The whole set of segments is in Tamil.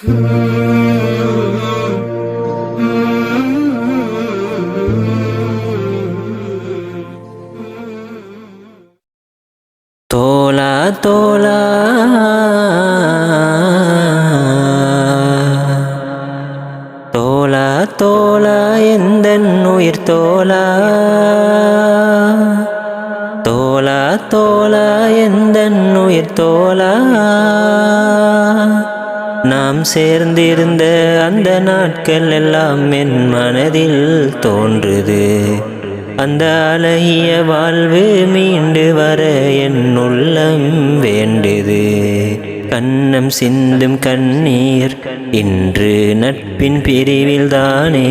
தோலா தோலா தோலா தோலா எந்தன் உயிர் தோலா தோலா தோலா எந்தன் உயிர் தோலா நாம் சேர்ந்திருந்த அந்த நாட்கள் எல்லாம் என் மனதில் தோன்றுது. அந்த அழகிய வாழ்வு மீண்டு வர என் உள்ளம் வேண்டுது. கண்ணம் சிந்தும் கண்ணீர் இன்று நட்பின் பிரிவில்தானே.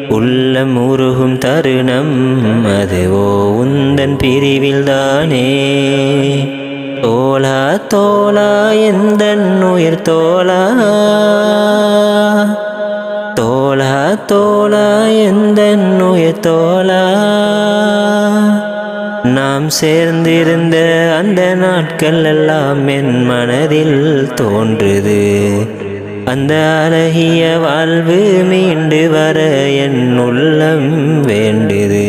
உள்ளம் உருகும் தருணம் அதுவோ உந்தன் பிரிவில்தானே. தோலா தோலா எந்தன் உயிர் தோலா தோலா தோலா எந்தன் உயிர் தோலா நாம் சேர்ந்திருந்த அந்த நாட்கள் எல்லாம் என் மனதில் தோன்றுது. அந்த அழகிய வாழ்வு மீண்டு வர என் உள்ளம் வேண்டுது.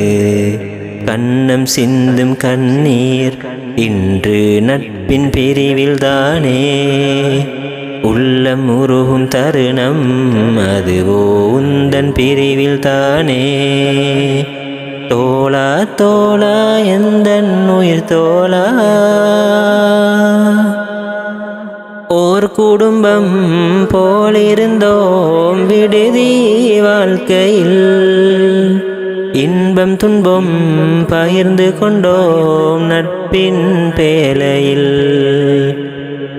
கண்ணம் சிந்தும் கண்ணீர் இன்று நட்பின் பிரிவில்தானே. உள்ளம் உருகும் தருணம் அதுவோ உந்தன் பிரிவில்தானே. தோலா தோலா எந்தன் உயிர் தோலா ஓர் குடும்பம் போலிருந்தோம் விடுதி வாழ்க்கையில். இன்பம் துன்பம் பகிர்ந்து கொண்டோம் நட்பின் பேலையில்.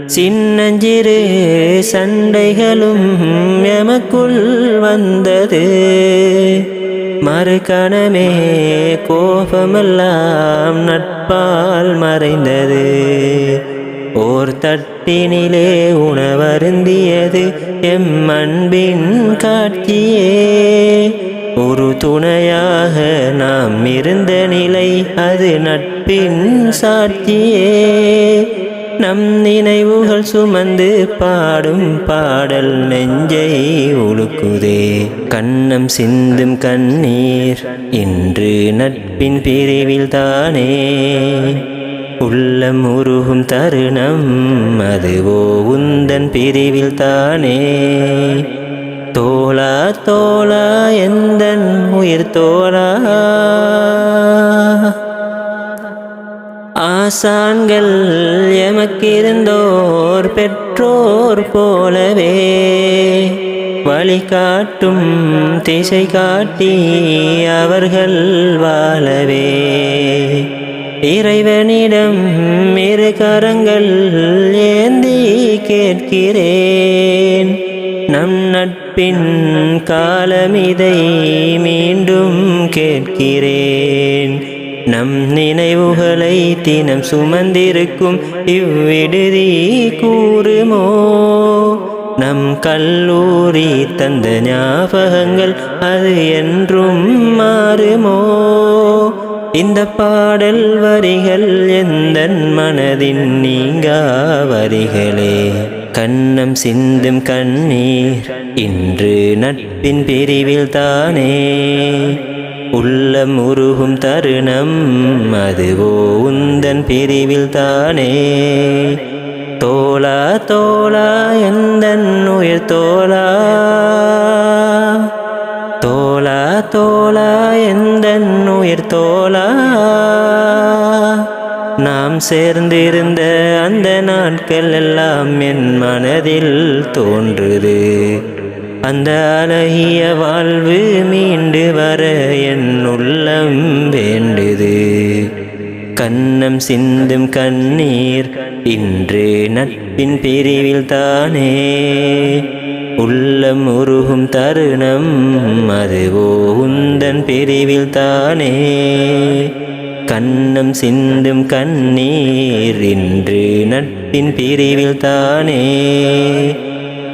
சின்னஞ்சிறு சண்டைகளும் எமக்குள் வந்தது. மறுகணமே கோபமெல்லாம் நட்பால் மறைந்தது. ஓர் தட்டினிலே உணவருந்தியது எம் அன்பின் காட்சியே. ஒரு துணையாக நாம் இருந்த நிலை அது நட்பின் சாட்சியே. நம் நினைவுகள் சுமந்து பாடும் பாடல் நெஞ்சை உலுக்குதே. கண்ணம் சிந்தும் கண்ணீர் இன்று நட்பின் பிரிவில்தானே. உள்ளம் உருகும் தருணம் அதுவோ உந்தன் பிரிவில்தானே. தோலா தோலா எந்தன் உயிர் தோலா ஆசான்கள் எமக்கிருந்தோர் பெற்றோர் போலவே. வழிகாட்டும் திசை காட்டி அவர்கள் வாழவே. இறைவனிடம் இரு கரங்கள் ஏந்தி கேட்கிறேன். நம் நட்பின் காலமிதை மீண்டும் கேட்கிறேன். நம் நினைவுகளை தினம் சுமந்திருக்கும் இவ்விடுதி கூறுமோ. நம் கல்லூரி தந்த ஞாபகங்கள் அது என்றும் மாறுமோ. இந்த பாடல் வரிகள் எந்தன் மனதின் நீங்கா வரிகளே. கண்ணம் சிந்தும் கண்ணீர் இன்று நட்பின் பிரிவில்தானே. உள்ளம் உருகும் தருணம் அதுவோ உந்தன் பிரிவில்தானே. தோலா தோலா எந்தன் உயிர் தோலா தோலா தோலா எந்தன் உயிர் தோலா நாம் சேர்ந்திருந்த அந்த நாட்கள் எல்லாம் என் மனதில் தோன்றுது. அந்த அழகிய வாழ்வு மீண்டு வர என் உள்ளம் வேண்டுது. கண்ணம் சிந்தும் கண்ணீர் இன்று நட்பின் பிரிவில்தானே. உள்ளம் உருகும் தருணம் அதுவோ உந்தன் பிரிவில்தானே. கண்ணம் சிந்தும் கண்ணீர் இன்று நட்பின் பிரிவில்தானே.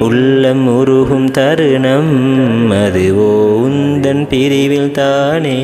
உள்ளம் உருகும் தருணம் அதுவோ உந்தன் பிரிவில்தானே.